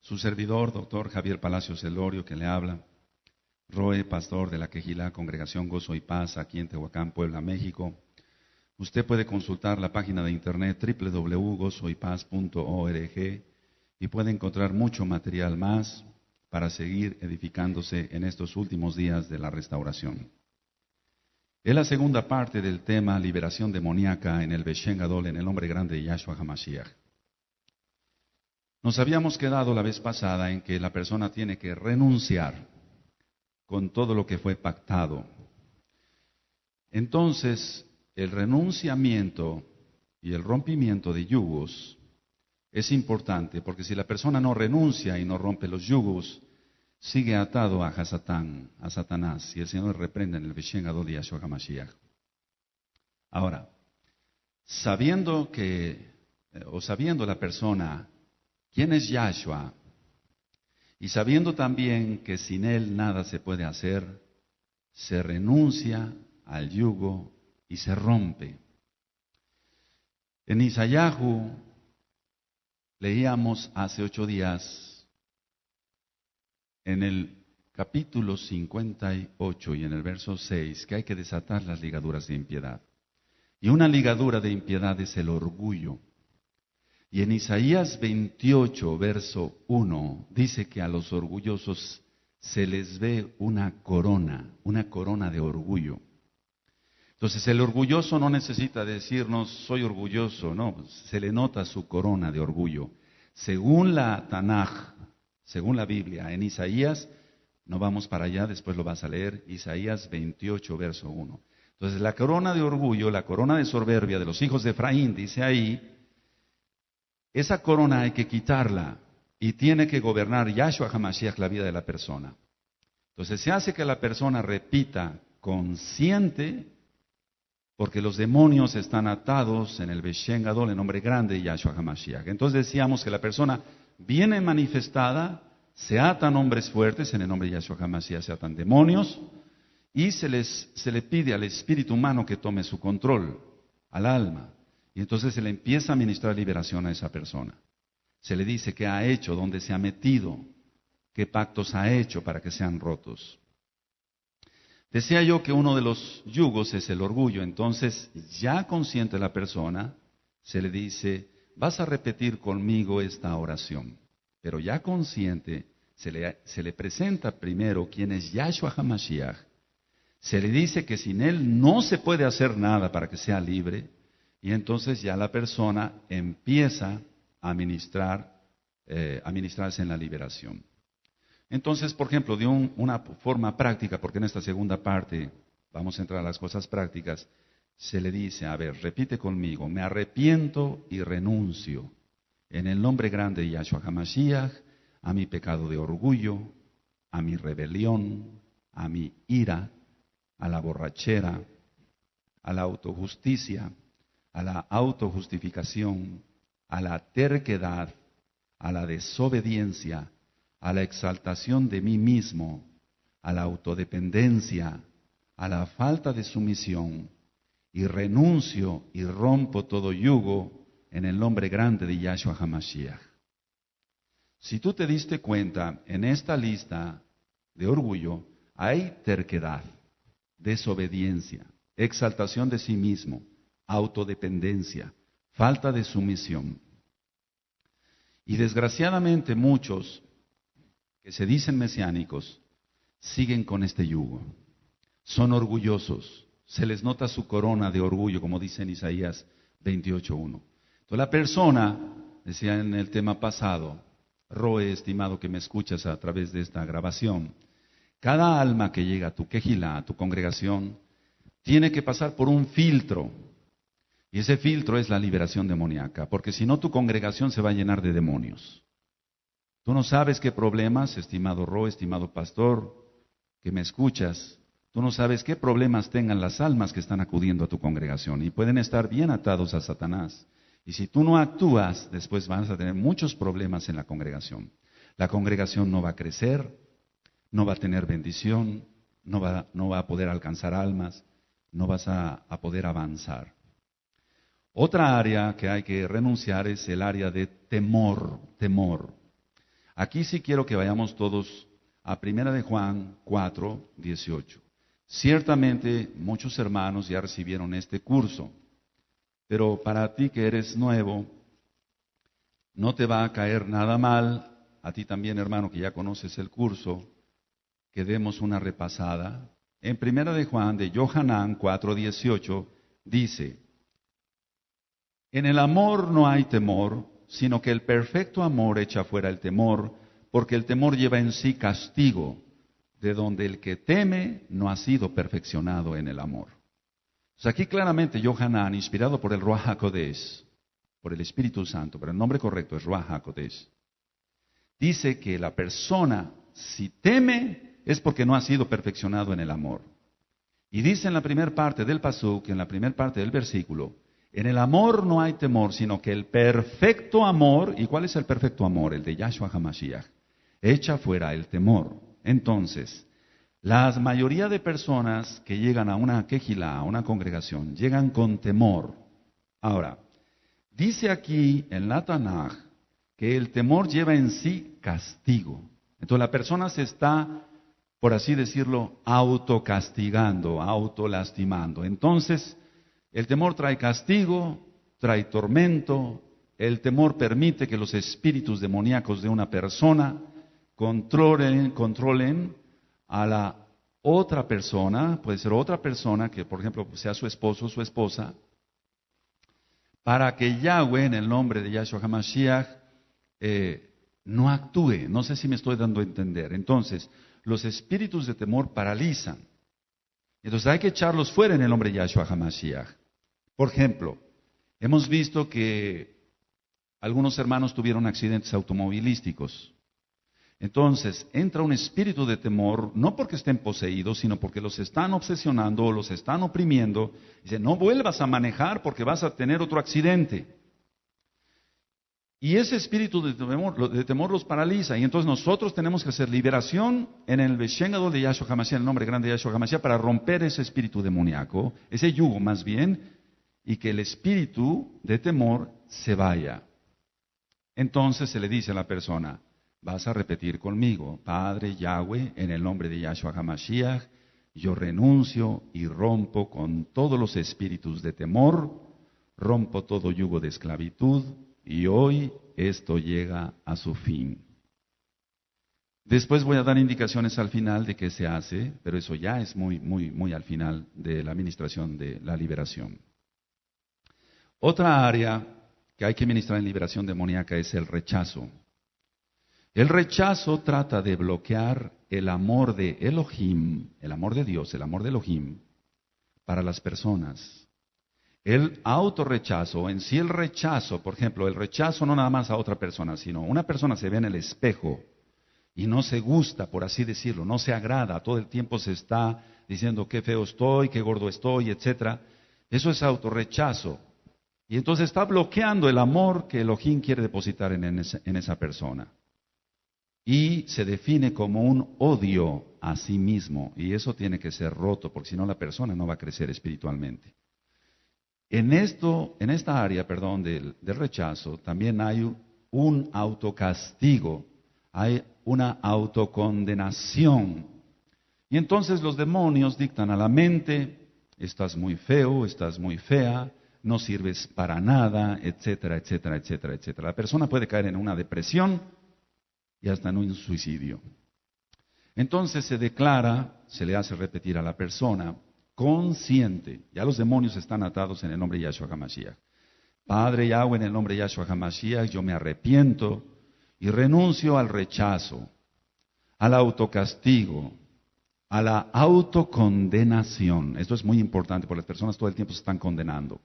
Su servidor, doctor Javier Palacios Elorio, que le habla. Roe, pastor de la Quejilá, Congregación Gozo y Paz, aquí en Tehuacán, Puebla, México. Usted puede consultar la página de internet www.gozoypaz.org y puede encontrar mucho material más para seguir edificándose en estos últimos días de la restauración. Es la segunda parte del tema liberación demoníaca en el Beshen Gadol, en el nombre grande de Yahshua HaMashiach. Nos habíamos quedado la vez pasada en que la persona tiene que renunciar con todo lo que fue pactado. Entonces, el renunciamiento y el rompimiento de yugos es importante, porque si la persona no renuncia y no rompe los yugos, sigue atado a Hasatán, a Satanás, y el Señor reprende en el Beshen Gadol de Yahshua HaMashiach. Ahora, sabiendo la persona quién es Yahshua, y sabiendo también que sin Él nada se puede hacer, se renuncia al yugo y se rompe. En Isayahu leíamos hace 8 días, en el capítulo 58 y en el verso 6, que hay que desatar las ligaduras de impiedad. Y una ligadura de impiedad es el orgullo. Y en Isaías 28, verso 1, dice que a los orgullosos se les ve una corona de orgullo. Entonces el orgulloso no necesita decirnos soy orgulloso, no, se le nota su corona de orgullo. Según la Tanaj, según la Biblia, en Isaías, no vamos para allá, después lo vas a leer, Isaías 28, verso 1. Entonces la corona de orgullo, la corona de soberbia de los hijos de Efraín, dice ahí, esa corona hay que quitarla y tiene que gobernar Yahshua HaMashiach la vida de la persona. Entonces se hace que la persona repita consciente, porque los demonios están atados en el Beshen Gadol, en nombre grande de Yahshua HaMashiach. Entonces decíamos que la persona viene manifestada, se atan hombres fuertes, en el nombre de Yahshua HaMashiach se atan demonios, y se le pide al espíritu humano que tome su control, al alma. Y entonces se le empieza a ministrar liberación a esa persona. Se le dice qué ha hecho, dónde se ha metido, qué pactos ha hecho para que sean rotos. Decía yo que uno de los yugos es el orgullo. Entonces, ya consciente la persona, se le dice, vas a repetir conmigo esta oración. Pero ya consciente, se le presenta primero quién es Yahshua HaMashiach. Se le dice que sin él no se puede hacer nada para que sea libre. Y entonces ya la persona empieza a ministrarse en la liberación. Entonces, por ejemplo, de una forma práctica, porque en esta segunda parte vamos a entrar a las cosas prácticas, se le dice, a ver, repite conmigo, me arrepiento y renuncio en el nombre grande de Yahshua HaMashiach a mi pecado de orgullo, a mi rebelión, a mi ira, a la borrachera, a la autojusticia, a la autojustificación, a la terquedad, a la desobediencia, a la exaltación de mí mismo, a la autodependencia, a la falta de sumisión, y renuncio y rompo todo yugo en el nombre grande de Yahshua HaMashiach. Si tú te diste cuenta, en esta lista de orgullo hay terquedad, desobediencia, exaltación de sí mismo, autodependencia, falta de sumisión. Y desgraciadamente muchos que se dicen mesiánicos siguen con este yugo. Son orgullosos, se les nota su corona de orgullo, como dice en Isaías 28:1. Entonces la persona, decía en el tema pasado, Roe, estimado que me escuchas a través de esta grabación, cada alma que llega a tu quejilá, a tu congregación, tiene que pasar por un filtro. Y ese filtro es la liberación demoníaca, porque si no tu congregación se va a llenar de demonios. Tú no sabes qué problemas, estimado Roe, estimado pastor, que me escuchas, tú no sabes qué problemas tengan las almas que están acudiendo a tu congregación y pueden estar bien atados a Satanás. Y si tú no actúas, después vas a tener muchos problemas en la congregación. La congregación no va a crecer, no va a tener bendición, no va a poder alcanzar almas, no vas a poder avanzar. Otra área que hay que renunciar es el área de temor. Aquí sí quiero que vayamos todos a 1 Juan 4:18. Ciertamente muchos hermanos ya recibieron este curso, pero para ti que eres nuevo, no te va a caer nada mal, a ti también hermano que ya conoces el curso, que demos una repasada. En 1 Juan de Johanán 4:18 dice: en el amor no hay temor, sino que el perfecto amor echa fuera el temor, porque el temor lleva en sí castigo, de donde el que teme no ha sido perfeccionado en el amor. Pues aquí claramente Johanán, inspirado por el Ruach HaKodesh, por el Espíritu Santo, pero el nombre correcto es Ruach HaKodesh, dice que la persona, si teme, es porque no ha sido perfeccionado en el amor. Y dice en la primera parte del pasuk, en la primera parte del versículo, en el amor no hay temor, sino que el perfecto amor, ¿y cuál es el perfecto amor? El de Yahshua HaMashiach, echa fuera el temor. Entonces, la mayoría de personas que llegan a una quejilá, a una congregación, llegan con temor. Ahora, dice aquí en la Tanaj que el temor lleva en sí castigo. Entonces la persona se está, por así decirlo, autocastigando, autolastimando. Entonces, el temor trae castigo, trae tormento. El temor permite que los espíritus demoníacos de una persona controlen a la otra persona, puede ser otra persona que, por ejemplo, sea su esposo o su esposa, para que Yahweh, en el nombre de Yahshua HaMashiach, no actúe. No sé si me estoy dando a entender. Entonces, los espíritus de temor paralizan. Entonces hay que echarlos fuera en el nombre de Yahshua HaMashiach. Por ejemplo, hemos visto que algunos hermanos tuvieron accidentes automovilísticos. Entonces, entra un espíritu de temor, no porque estén poseídos, sino porque los están obsesionando o los están oprimiendo. Dice, no vuelvas a manejar porque vas a tener otro accidente. Y ese espíritu de temor los paraliza. Y entonces nosotros tenemos que hacer liberación en el Beshem Gadol de Yahshua HaMashiach, en el nombre grande de Yahshua HaMashiach, para romper ese espíritu demoníaco, ese yugo más bien, y que el espíritu de temor se vaya. Entonces se le dice a la persona, vas a repetir conmigo, Padre Yahweh, en el nombre de Yahshua HaMashiach, yo renuncio y rompo con todos los espíritus de temor, rompo todo yugo de esclavitud, y hoy esto llega a su fin. Después voy a dar indicaciones al final de qué se hace, pero eso ya es muy al final de la administración de la liberación. Otra área que hay que ministrar en liberación demoníaca es el rechazo. El rechazo trata de bloquear el amor de Elohim, el amor de Dios, el amor de Elohim, para las personas. El autorrechazo, en sí el rechazo, por ejemplo, el rechazo no nada más a otra persona, sino una persona se ve en el espejo y no se gusta, por así decirlo, no se agrada, todo el tiempo se está diciendo qué feo estoy, qué gordo estoy, etcétera. Eso es autorrechazo. Y entonces está bloqueando el amor que Elohim quiere depositar en esa persona. Y se define como un odio a sí mismo. Y eso tiene que ser roto, porque si no la persona no va a crecer espiritualmente. En esta área, del rechazo, también hay un autocastigo, hay una autocondenación. Y entonces los demonios dictan a la mente, estás muy feo, estás muy fea, no sirves para nada, etcétera, etcétera, etcétera, etcétera. La persona puede caer en una depresión y hasta en un suicidio. Entonces se declara, se le hace repetir a la persona, consciente, ya los demonios están atados en el nombre de Yahshua HaMashiach. Padre Yahweh, en el nombre de Yahshua HaMashiach, yo me arrepiento y renuncio al rechazo, al autocastigo, a la autocondenación. Esto es muy importante porque las personas todo el tiempo se están condenando.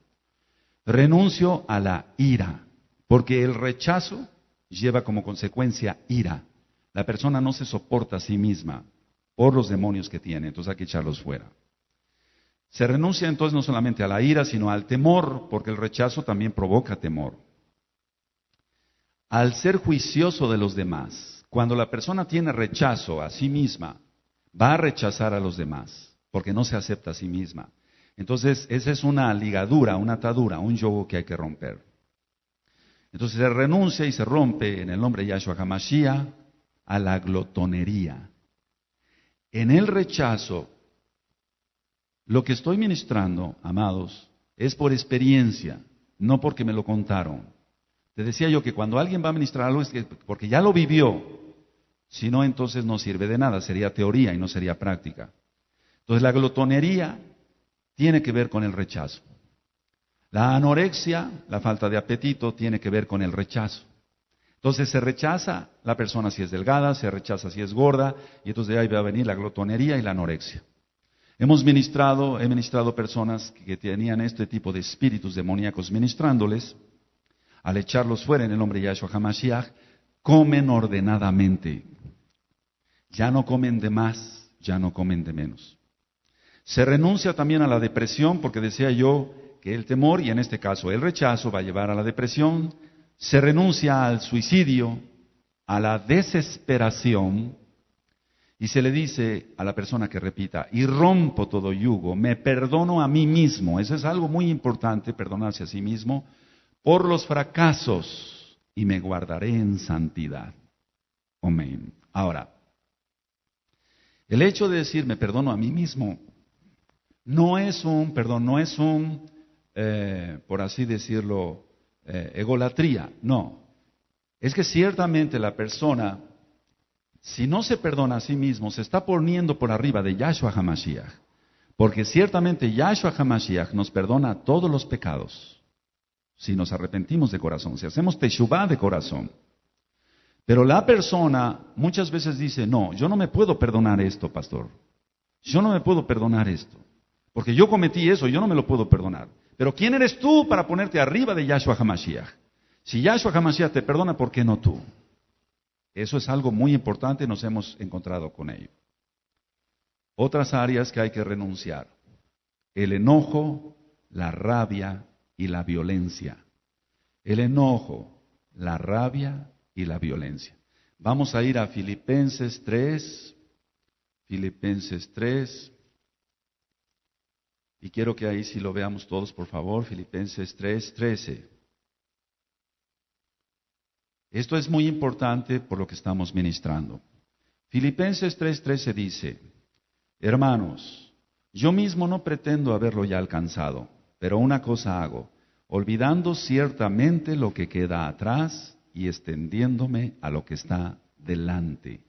Renuncio a la ira, porque el rechazo lleva como consecuencia ira. La persona no se soporta a sí misma por los demonios que tiene, entonces hay que echarlos fuera. Se renuncia entonces no solamente a la ira, sino al temor, porque el rechazo también provoca temor. Al ser juicioso de los demás, cuando la persona tiene rechazo a sí misma, va a rechazar a los demás, porque no se acepta a sí misma. Entonces, esa es una ligadura, una atadura, un yugo que hay que romper. Entonces se renuncia y se rompe en el nombre de Yahshua HaMashiach, a la glotonería. En el rechazo, lo que estoy ministrando, amados, es por experiencia, no porque me lo contaron. Te decía yo que cuando alguien va a ministrar algo es porque ya lo vivió. Si no, entonces no sirve de nada, sería teoría y no sería práctica. Entonces la glotonería tiene que ver con el rechazo. La anorexia, la falta de apetito, tiene que ver con el rechazo. Entonces se rechaza la persona si es delgada, se rechaza si es gorda, y entonces de ahí va a venir la glotonería y la anorexia. He ministrado personas que tenían este tipo de espíritus demoníacos, ministrándoles, al echarlos fuera en el nombre de Yahshua HaMashiach, comen ordenadamente. Ya no comen de más, ya no comen de menos. Se renuncia también a la depresión, porque decía yo que el temor, y en este caso el rechazo, va a llevar a la depresión. Se renuncia al suicidio, a la desesperación, y se le dice a la persona que repita, y rompo todo yugo, me perdono a mí mismo. Eso es algo muy importante, perdonarse a sí mismo, por los fracasos, y me guardaré en santidad. Amén. Ahora, el hecho de decir me perdono a mí mismo, no es un, por así decirlo, egolatría, no. Es que ciertamente la persona, si no se perdona a sí mismo, se está poniendo por arriba de Yahshua HaMashiach. Porque ciertamente Yahshua HaMashiach nos perdona todos los pecados, si nos arrepentimos de corazón, si hacemos teshuvá de corazón. Pero la persona muchas veces dice, no, yo no me puedo perdonar esto, pastor. Yo no me puedo perdonar esto. Porque yo cometí eso, yo no me lo puedo perdonar. Pero ¿quién eres tú para ponerte arriba de Yahshua HaMashiach? Si Yahshua HaMashiach te perdona, ¿por qué no tú? Eso es algo muy importante, nos hemos encontrado con ello. Otras áreas que hay que renunciar. El enojo, la rabia y la violencia. El enojo, la rabia y la violencia. Vamos a ir a Filipenses 3. Filipenses 3. Y quiero que ahí sí lo veamos todos, por favor. Filipenses 3:13. Esto es muy importante por lo que estamos ministrando. Filipenses 3:13 dice, hermanos, yo mismo no pretendo haberlo ya alcanzado, pero una cosa hago, olvidando ciertamente lo que queda atrás y extendiéndome a lo que está delante.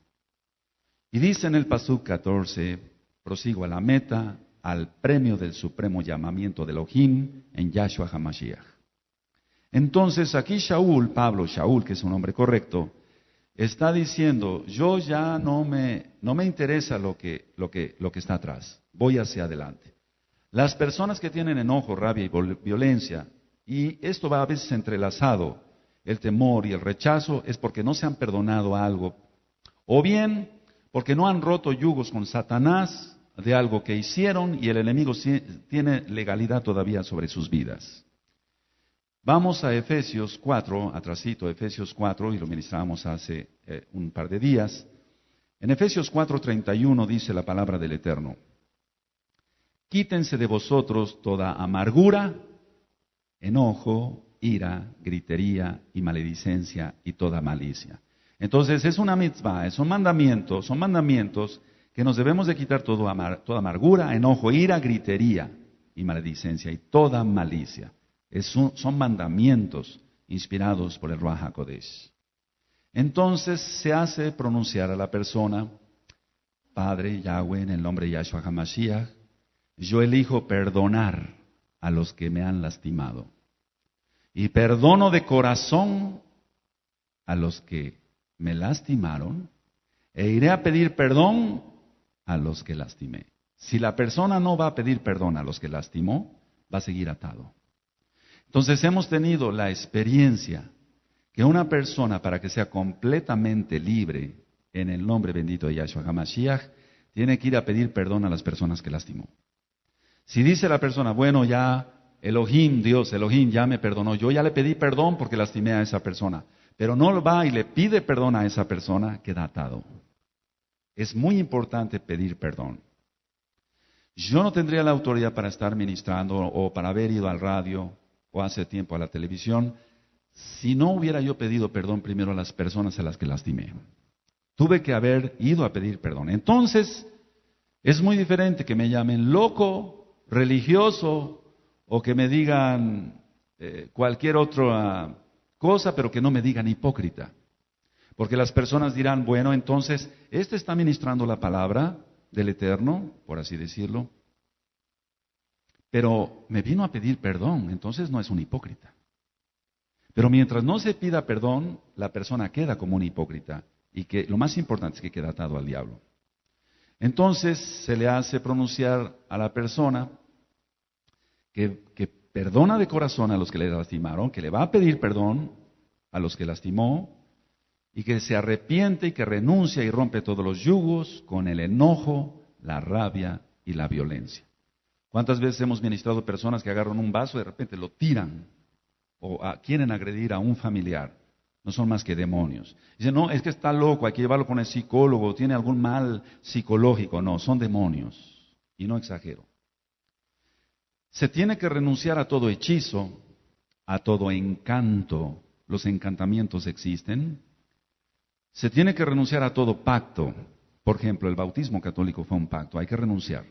Y dice en el Pasuk 14, prosigo a la meta, al premio del supremo llamamiento de Elohim en Yahshua HaMashiach. Entonces aquí Pablo Shaul, que es un hombre correcto, está diciendo, yo ya no me interesa lo que está atrás, voy hacia adelante. Las personas que tienen enojo, rabia y violencia, y esto va a veces entrelazado, el temor y el rechazo, es porque no se han perdonado algo, o bien porque no han roto yugos con Satanás de algo que hicieron y el enemigo tiene legalidad todavía sobre sus vidas. Vamos a Efesios 4, atrasito, Efesios 4, y lo ministramos hace un par de días. En Efesios 4:31 dice la palabra del Eterno, quítense de vosotros toda amargura, enojo, ira, gritería y maledicencia y toda malicia. Entonces es una mitzvah, son mandamientos que nos debemos de quitar toda amargura, enojo, ira, gritería y maledicencia y toda malicia. Son mandamientos inspirados por el Ruach HaKodesh. Entonces se hace pronunciar a la persona, Padre Yahweh, en el nombre de Yahshua HaMashiach, yo elijo perdonar a los que me han lastimado. Y perdono de corazón a los que me lastimaron, e iré a pedir perdón a los que lastimé. Si la persona no va a pedir perdón a los que lastimó, va a seguir atado. Entonces hemos tenido la experiencia que una persona, para que sea completamente libre en el nombre bendito de Yahshua HaMashiach, tiene que ir a pedir perdón a las personas que lastimó. Si dice la persona, bueno, ya Elohim, Dios, Elohim ya me perdonó, yo ya le pedí perdón porque lastimé a esa persona, pero no va y le pide perdón a esa persona, queda atado. Es muy importante pedir perdón. Yo no tendría la autoridad para estar ministrando o para haber ido al radio o hace tiempo a la televisión si no hubiera yo pedido perdón primero a las personas a las que lastimé. Tuve que haber ido a pedir perdón. Entonces, es muy diferente que me llamen loco, religioso, o que me digan cualquier otra cosa, pero que no me digan hipócrita. Porque las personas dirán, bueno, entonces, este está ministrando la palabra del Eterno, por así decirlo, pero me vino a pedir perdón, entonces no es un hipócrita. Pero mientras no se pida perdón, la persona queda como un hipócrita, y que lo más importante es que queda atado al diablo. Entonces se le hace pronunciar a la persona que perdona de corazón a los que le lastimaron, que le va a pedir perdón a los que lastimó, y que se arrepiente y que renuncia y rompe todos los yugos con el enojo, la rabia y la violencia. ¿Cuántas veces hemos ministrado personas que agarran un vaso y de repente lo tiran o quieren agredir a un familiar? No son más que demonios. Dicen, no, es que está loco, hay que llevarlo con el psicólogo, tiene algún mal psicológico. No, son demonios. Y no exagero. Se tiene que renunciar a todo hechizo, a todo encanto. Los encantamientos existen. Se tiene que renunciar a todo pacto. Por ejemplo, el bautismo católico fue un pacto, hay que renunciar.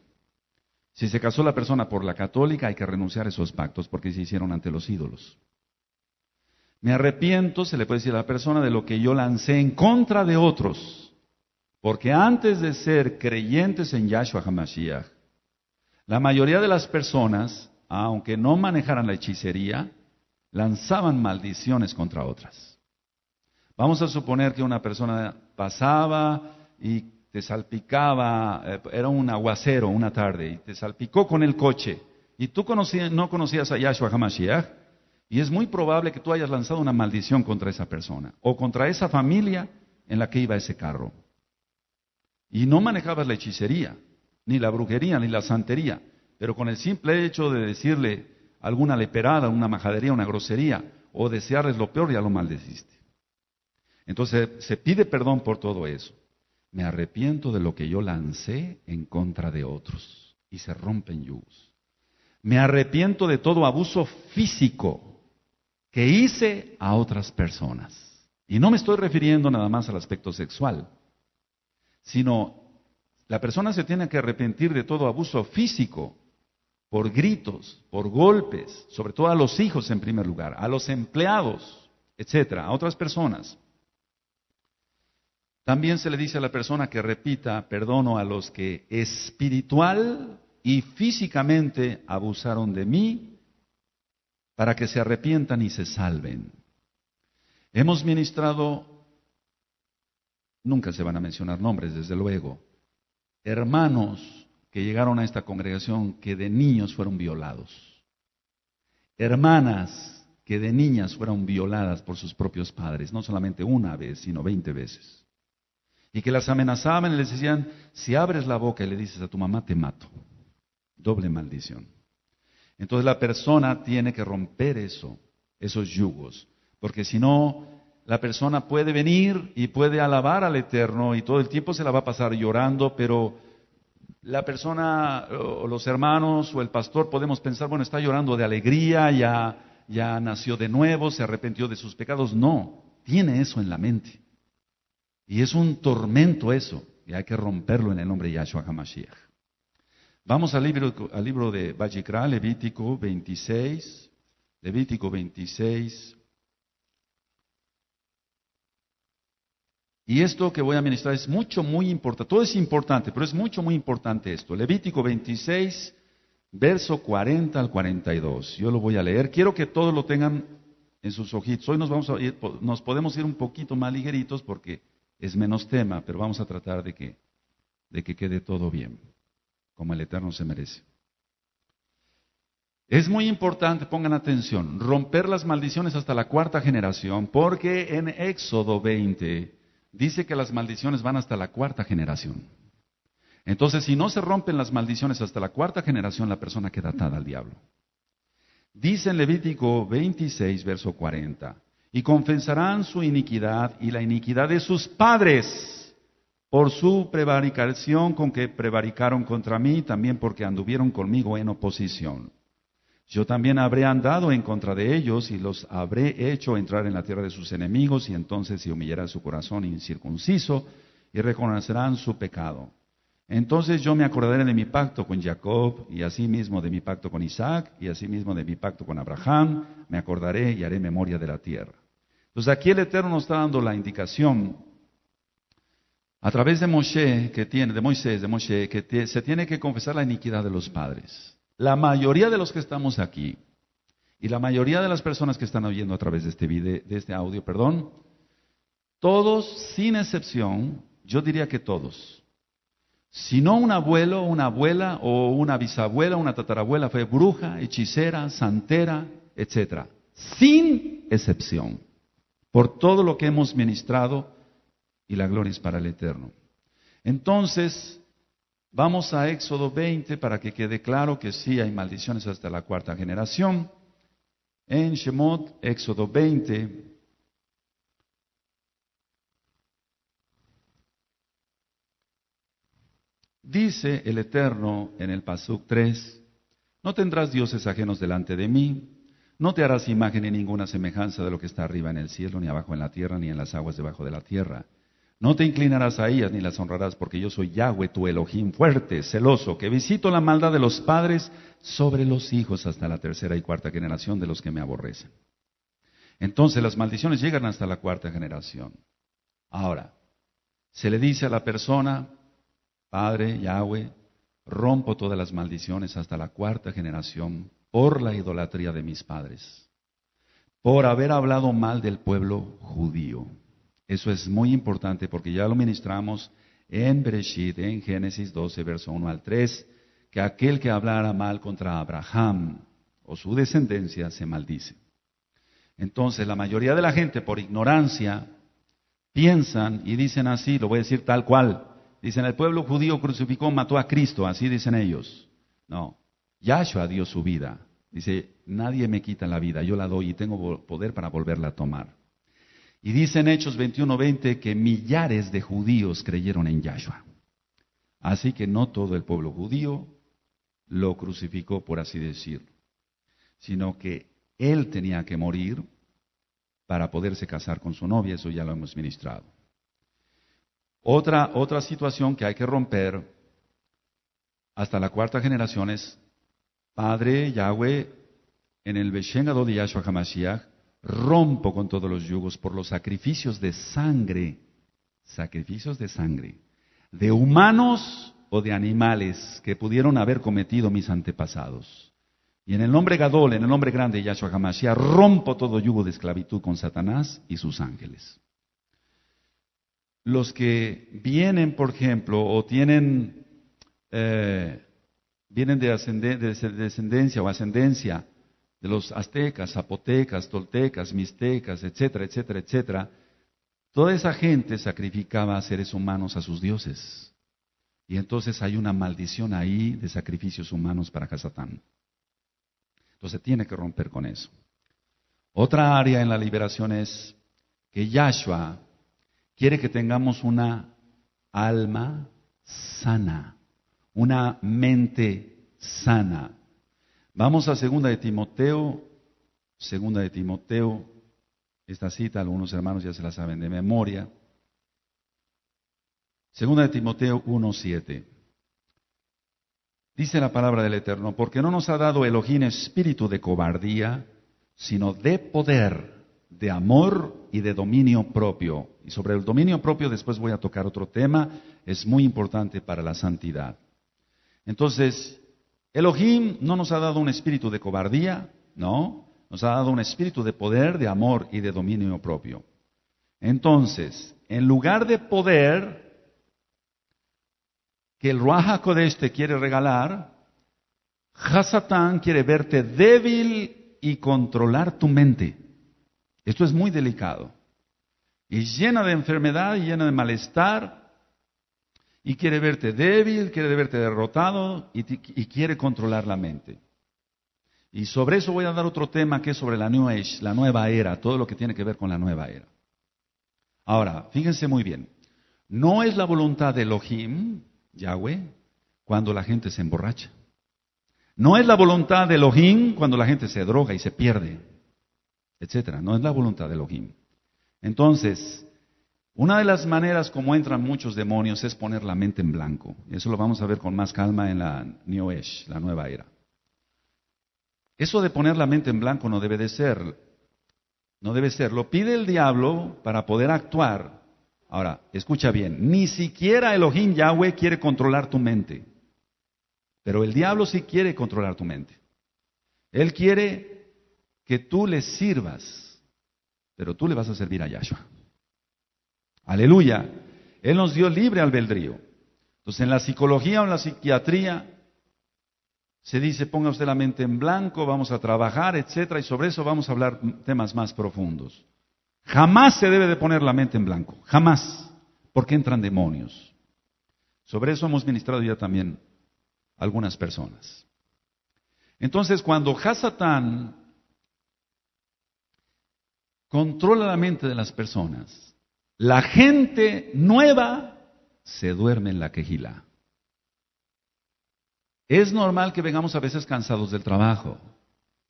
Si se casó la persona por la católica, hay que renunciar a esos pactos porque se hicieron ante los ídolos. Me arrepiento, se le puede decir a la persona, de lo que yo lancé en contra de otros. Porque antes de ser creyentes en Yahshua HaMashiach, la mayoría de las personas, aunque no manejaran la hechicería, lanzaban maldiciones contra otras. Vamos a suponer que una persona pasaba y te salpicaba, era un aguacero una tarde, y te salpicó con el coche, y tú no conocías a Yahshua HaMashiach, y es muy probable que tú hayas lanzado una maldición contra esa persona, o contra esa familia en la que iba ese carro. Y no manejabas la hechicería, ni la brujería, ni la santería, pero con el simple hecho de decirle alguna leperada, una majadería, una grosería, o desearles lo peor, ya lo maldeciste. Entonces se pide perdón por todo eso. Me arrepiento de lo que yo lancé en contra de otros, y se rompen yugos. Me arrepiento de todo abuso físico que hice a otras personas. Y no me estoy refiriendo nada más al aspecto sexual, sino la persona se tiene que arrepentir de todo abuso físico, por gritos, por golpes, sobre todo a los hijos en primer lugar, a los empleados, etcétera, a otras personas. También se le dice a la persona que repita, perdono a los que espiritual y físicamente abusaron de mí, para que se arrepientan y se salven. Hemos ministrado, nunca se van a mencionar nombres, desde luego, hermanos que llegaron a esta congregación que de niños fueron violados. Hermanas que de niñas fueron violadas por sus propios padres, no solamente una vez, sino 20 veces. Y que las amenazaban y les decían, si abres la boca y le dices a tu mamá, te mato. Doble maldición. Entonces la persona tiene que romper esos yugos, porque si no, la persona puede venir y puede alabar al Eterno y todo el tiempo se la va a pasar llorando, pero la persona, o los hermanos, o el pastor podemos pensar, bueno, está llorando de alegría, ya nació de nuevo, se arrepintió de sus pecados. No, tiene eso en la mente. Y es un tormento eso, y hay que romperlo en el nombre de Yahshua HaMashiach. Vamos al libro de Vayikra, Levítico 26. Levítico 26. Y esto que voy a ministrar es muy importante. Todo es importante, pero es muy importante esto. Levítico 26, verso 40 al 42. Yo lo voy a leer. Quiero que todos lo tengan en sus ojitos. Hoy nos podemos ir un poquito más ligeritos porque es menos tema, pero vamos a tratar de que quede todo bien, como el Eterno se merece. Es muy importante, pongan atención, romper las maldiciones hasta la 4ª generación, porque en Éxodo 20 dice que las maldiciones van hasta la 4ª generación. Entonces, si no se rompen las maldiciones hasta la 4ª generación, la persona queda atada al diablo. Dice en Levítico 26, verso 40, y confesarán su iniquidad y la iniquidad de sus padres por su prevaricación con que prevaricaron contra mí, también porque anduvieron conmigo en oposición. Yo también habré andado en contra de ellos y los habré hecho entrar en la tierra de sus enemigos, y entonces se humillará su corazón incircunciso y reconocerán su pecado. Entonces yo me acordaré de mi pacto con Jacob, y asimismo de mi pacto con Isaac, y asimismo de mi pacto con Abraham, me acordaré y haré memoria de la tierra. Entonces aquí el Eterno nos está dando la indicación, a través de Moisés, que se tiene que confesar la iniquidad de los padres. La mayoría de los que estamos aquí, y la mayoría de las personas que están oyendo a través de este audio, todos, sin excepción, yo diría que todos, si no un abuelo, una abuela o una bisabuela, una tatarabuela fue bruja, hechicera, santera, etcétera, sin excepción, por todo lo que hemos ministrado, y la gloria es para el Eterno. Entonces, vamos a Éxodo 20 para que quede claro que sí hay maldiciones hasta la cuarta generación. En Shemot, Éxodo 20, dice el Eterno en el Pasuk 3, no tendrás dioses ajenos delante de mí, no te harás imagen ni ninguna semejanza de lo que está arriba en el cielo, ni abajo en la tierra, ni en las aguas debajo de la tierra. No te inclinarás a ellas ni las honrarás, porque yo soy Yahweh, tu Elohim, fuerte, celoso, que visito la maldad de los padres sobre los hijos hasta la tercera y cuarta generación de los que me aborrecen. Entonces las maldiciones llegan hasta la cuarta generación. Ahora, se le dice a la persona, Padre, Yahweh, rompo todas las maldiciones hasta la cuarta generación por la idolatría de mis padres, por haber hablado mal del pueblo judío. Eso es muy importante porque ya lo ministramos en Bereshit, en Génesis 12, verso 1 al 3, que aquel que hablara mal contra Abraham o su descendencia se maldice. Entonces la mayoría de la gente por ignorancia piensan y dicen así, lo voy a decir tal cual, dicen el pueblo judío crucificó, mató a Cristo, así dicen ellos. No, Yahshua dio su vida. Dice, nadie me quita la vida, yo la doy y tengo poder para volverla a tomar. Y dice en Hechos 21:20 que millares de judíos creyeron en Yahshua. Así que no todo el pueblo judío lo crucificó, por así decirlo, sino que él tenía que morir para poderse casar con su novia, eso ya lo hemos ministrado. Otra situación que hay que romper hasta la cuarta generación es, Padre Yahweh, en el Beshen Gadol de Yahshua HaMashiach, rompo con todos los yugos por los sacrificios de sangre, de humanos o de animales que pudieron haber cometido mis antepasados. Y en el nombre Gadol, en el nombre grande de Yahshua HaMashiach, rompo todo yugo de esclavitud con Satanás y sus ángeles. Los que vienen, por ejemplo, o vienen de descendencia o ascendencia de los aztecas, zapotecas, toltecas, mixtecas, etcétera, etcétera, etcétera, toda esa gente sacrificaba a seres humanos a sus dioses. Y entonces hay una maldición ahí de sacrificios humanos para Hasatán. Entonces tiene que romper con eso. Otra área en la liberación es que Yahshua quiere que tengamos una alma sana, una mente sana. Vamos a 2 de Timoteo, esta cita algunos hermanos ya se la saben de memoria. 2 de Timoteo 1:7. Dice la palabra del Eterno, porque no nos ha dado Elohim espíritu de cobardía, sino de poder, de amor y de dominio propio. Y sobre el dominio propio después voy a tocar otro tema, es muy importante para la santidad. Entonces, Elohim no nos ha dado un espíritu de cobardía, no, nos ha dado un espíritu de poder, de amor y de dominio propio. Entonces, en lugar de poder que el Ruach HaKodesh te quiere regalar, Hasatán quiere verte débil y controlar tu mente. Esto es muy delicado. Y llena de enfermedad y llena de malestar. Y quiere verte débil, quiere verte derrotado y quiere controlar la mente. Y sobre eso voy a dar otro tema que es sobre la New Age, la nueva era, todo lo que tiene que ver con la nueva era. Ahora, fíjense muy bien. No es la voluntad de Elohim, Yahweh, cuando la gente se emborracha. No es la voluntad de Elohim cuando la gente se droga y se pierde, etcétera. No es la voluntad de Elohim. Entonces, Una de las maneras como entran muchos demonios es poner la mente en blanco. Eso lo vamos a ver con más calma en la New Age, la nueva era. Eso de poner la mente en blanco no debe de ser. No debe ser. Lo pide el diablo para poder actuar. Ahora, escucha bien. Ni siquiera Elohim Yahweh quiere controlar tu mente. Pero el diablo sí quiere controlar tu mente. Él quiere que tú le sirvas. Pero tú le vas a servir a Yahshua. Aleluya. Él nos dio libre albedrío. Entonces, en la psicología o en la psiquiatría se dice, ponga usted la mente en blanco, vamos a trabajar, etcétera, y sobre eso vamos a hablar temas más profundos. Jamás se debe de poner la mente en blanco, jamás, porque entran demonios. Sobre eso hemos ministrado ya también algunas personas. Entonces, cuando Hasatán controla la mente de las personas, la gente nueva se duerme en la quejilá. Es normal que vengamos a veces cansados del trabajo,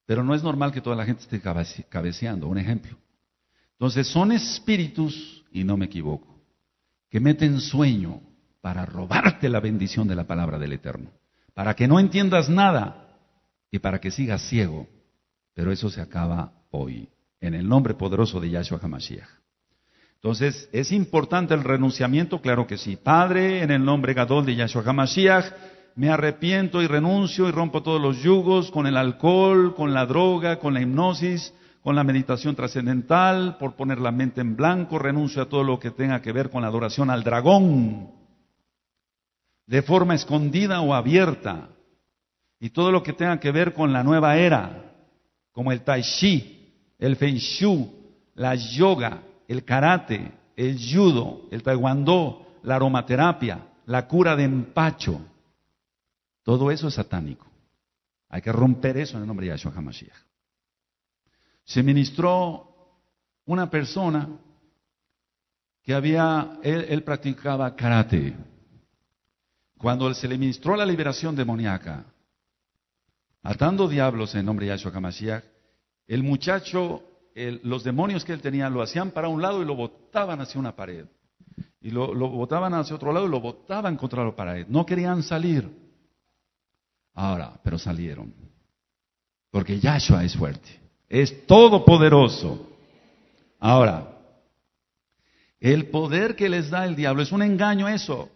pero no es normal que toda la gente esté cabeceando. Un ejemplo. Entonces son espíritus, y no me equivoco, que meten sueño para robarte la bendición de la palabra del Eterno, para que no entiendas nada y para que sigas ciego. Pero eso se acaba hoy, en el nombre poderoso de Yahshua HaMashiach. Entonces, ¿es importante el renunciamiento? Claro que sí. Padre, en el nombre gadol de Yahshua HaMashiach, me arrepiento y renuncio y rompo todos los yugos con el alcohol, con la droga, con la hipnosis, con la meditación trascendental, por poner la mente en blanco, renuncio a todo lo que tenga que ver con la adoración al dragón, de forma escondida o abierta, y todo lo que tenga que ver con la nueva era, como el tai chi, el feng shui, la yoga, el karate, el judo, el taekwondo, la aromaterapia, la cura de empacho. Todo eso es satánico. Hay que romper eso en el nombre de Yahshua HaMashiach. Se ministró una persona que él practicaba karate. Cuando se le ministró la liberación demoníaca, atando diablos en el nombre de Yahshua HaMashiach, el muchacho, los demonios que él tenía lo hacían para un lado y lo botaban hacia una pared. Y lo botaban hacia otro lado y lo botaban contra la pared. No querían salir. Ahora, pero salieron. Porque Yahshua es fuerte. Es todopoderoso. Ahora, el poder que les da el diablo es un engaño eso.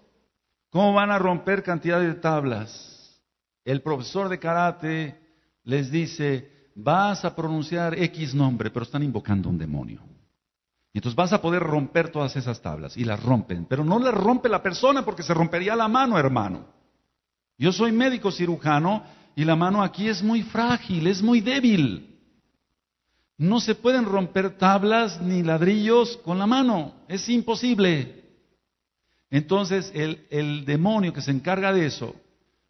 ¿Cómo van a romper cantidad de tablas? El profesor de karate les dice, vas a pronunciar X nombre, pero están invocando un demonio. Y entonces vas a poder romper todas esas tablas. Y las rompen. Pero no las rompe la persona porque se rompería la mano, hermano. Yo soy médico cirujano y la mano aquí es muy frágil, es muy débil. No se pueden romper tablas ni ladrillos con la mano. Es imposible. Entonces el demonio que se encarga de eso,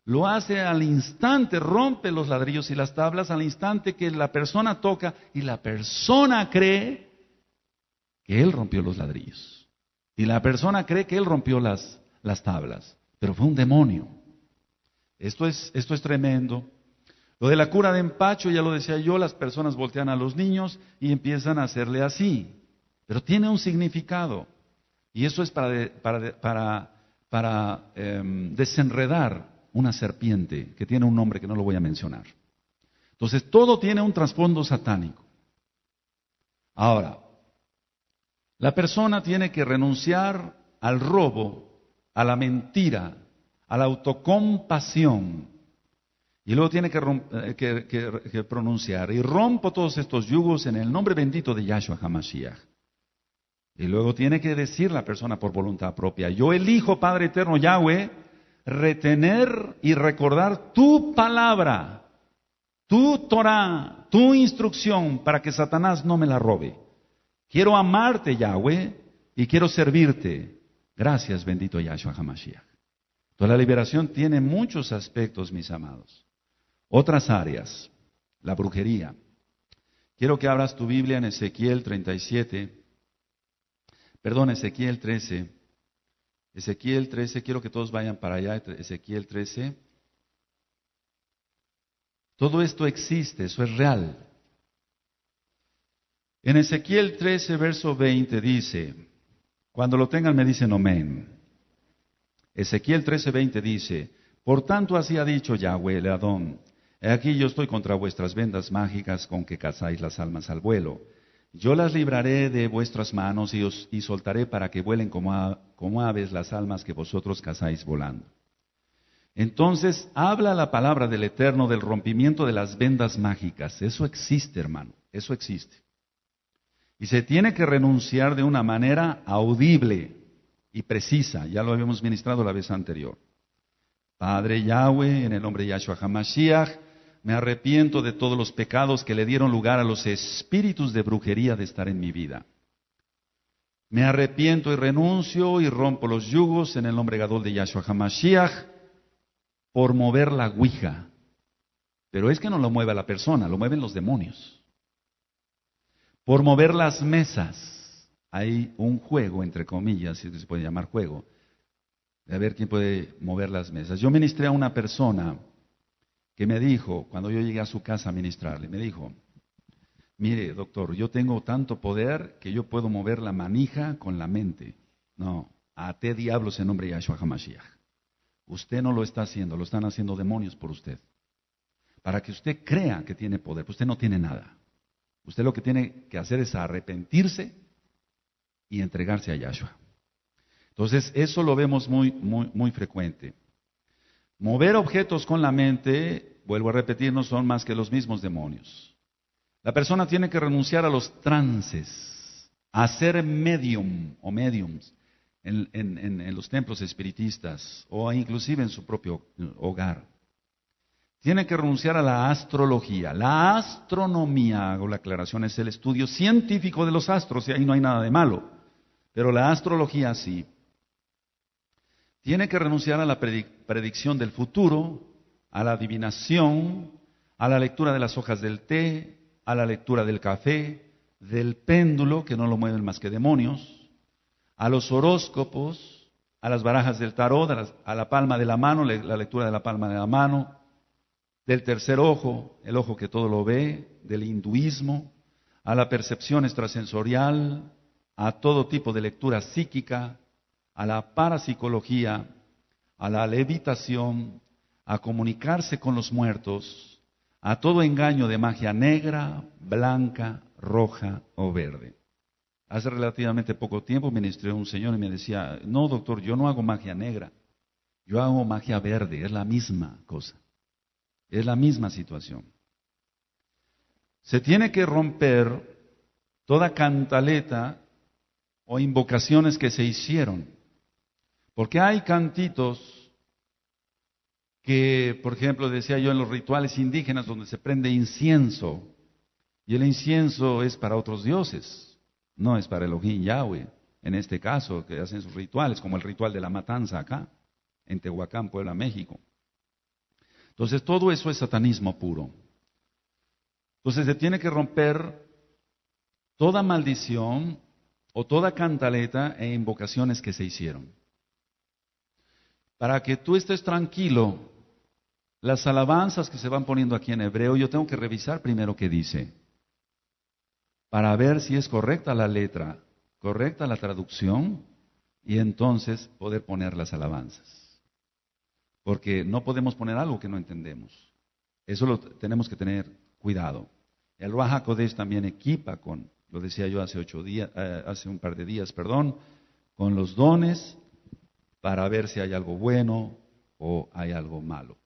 lo hace al instante, rompe los ladrillos y las tablas al instante que la persona toca y la persona cree que él rompió los ladrillos. Y la persona cree que él rompió las tablas, pero fue un demonio. Esto es tremendo. Lo de la cura de empacho, ya lo decía yo, las personas voltean a los niños y empiezan a hacerle así. Pero tiene un significado. Y eso es para desenredar una serpiente que tiene un nombre que no lo voy a mencionar. Entonces, todo tiene un trasfondo satánico. Ahora, la persona tiene que renunciar al robo, a la mentira, a la autocompasión. Y luego tiene que pronunciar, y rompo todos estos yugos en el nombre bendito de Yahshua HaMashiach. Y luego tiene que decir la persona por voluntad propia, yo elijo, Padre Eterno Yahweh, retener y recordar tu palabra, tu Torah, tu instrucción, para que Satanás no me la robe. Quiero amarte, Yahweh, y quiero servirte. Gracias, bendito Yahshua HaMashiach. Entonces la liberación tiene muchos aspectos, mis amados. Otras áreas, la brujería. Quiero que abras tu Biblia en Ezequiel 13. Ezequiel 13, quiero que todos vayan para allá, Ezequiel 13. Todo esto existe, eso es real. En Ezequiel 13, verso 20 dice, Cuando lo tengan me dicen amén. Ezequiel 13:20 dice, por tanto así ha dicho Yahweh el Adón, he aquí yo estoy contra vuestras vendas mágicas con que cazáis las almas al vuelo. Yo las libraré de vuestras manos y soltaré para que vuelen como aves las almas que vosotros cazáis volando. Entonces habla la palabra del Eterno del rompimiento de las vendas mágicas. Eso existe, hermano, eso existe. Y se tiene que renunciar de una manera audible y precisa. Ya lo habíamos ministrado la vez anterior. Padre Yahweh, en el nombre de Yahshua HaMashiach, me arrepiento de todos los pecados que le dieron lugar a los espíritus de brujería de estar en mi vida. Me arrepiento y renuncio y rompo los yugos en el nombre gadol de Yahshua HaMashiach por mover la ouija. Pero es que no lo mueve la persona, lo mueven los demonios. Por mover las mesas. Hay un juego, entre comillas, si se puede llamar juego, de a ver quién puede mover las mesas. Yo ministré a una persona que me dijo, cuando yo llegué a su casa a ministrarle, me dijo, mire, doctor, yo tengo tanto poder que yo puedo mover la manija con la mente. No, até diablos en nombre de Yahshua HaMashiach. Usted no lo está haciendo, lo están haciendo demonios por usted. Para que usted crea que tiene poder, pues usted no tiene nada. Usted lo que tiene que hacer es arrepentirse y entregarse a Yahshua. Entonces, eso lo vemos muy frecuente. Mover objetos con la mente, vuelvo a repetir, no son más que los mismos demonios. La persona tiene que renunciar a los trances, a ser medium o mediums en los templos espiritistas o inclusive en su propio hogar. Tiene que renunciar a la astrología. La astronomía, hago la aclaración, es el estudio científico de los astros, y ahí no hay nada de malo. Pero la astrología sí. Tiene que renunciar a la predicción del futuro, a la adivinación, a la lectura de las hojas del té, a la lectura del café, del péndulo, que no lo mueven más que demonios, a los horóscopos, a las barajas del tarot, a la palma de la mano, la lectura de la palma de la mano, del tercer ojo, el ojo que todo lo ve, del hinduismo, a la percepción extrasensorial, a todo tipo de lectura psíquica, a la parapsicología, a la levitación, a comunicarse con los muertos, a todo engaño de magia negra, blanca, roja o verde. Hace relativamente poco tiempo ministré a un señor y me decía, no doctor, yo no hago magia negra, yo hago magia verde, es la misma cosa, es la misma situación. Se tiene que romper toda cantaleta o invocaciones que se hicieron. Porque hay cantitos que, por ejemplo, decía yo en los rituales indígenas donde se prende incienso, y el incienso es para otros dioses, no es para Elohim Yahweh, en este caso, que hacen sus rituales, como el ritual de la matanza acá, en Tehuacán, Puebla, México. Entonces, todo eso es satanismo puro. Entonces, se tiene que romper toda maldición o toda cantaleta e invocaciones que se hicieron. Para que tú estés tranquilo, las alabanzas que se van poniendo aquí en hebreo, yo tengo que revisar primero qué dice, para ver si es correcta la letra, correcta la traducción, y entonces poder poner las alabanzas. Porque no podemos poner algo que no entendemos. Eso lo tenemos que tener cuidado. El Ruach HaKodesh también equipa con, lo decía yo hace un par de días, con los dones, para ver si hay algo bueno o hay algo malo.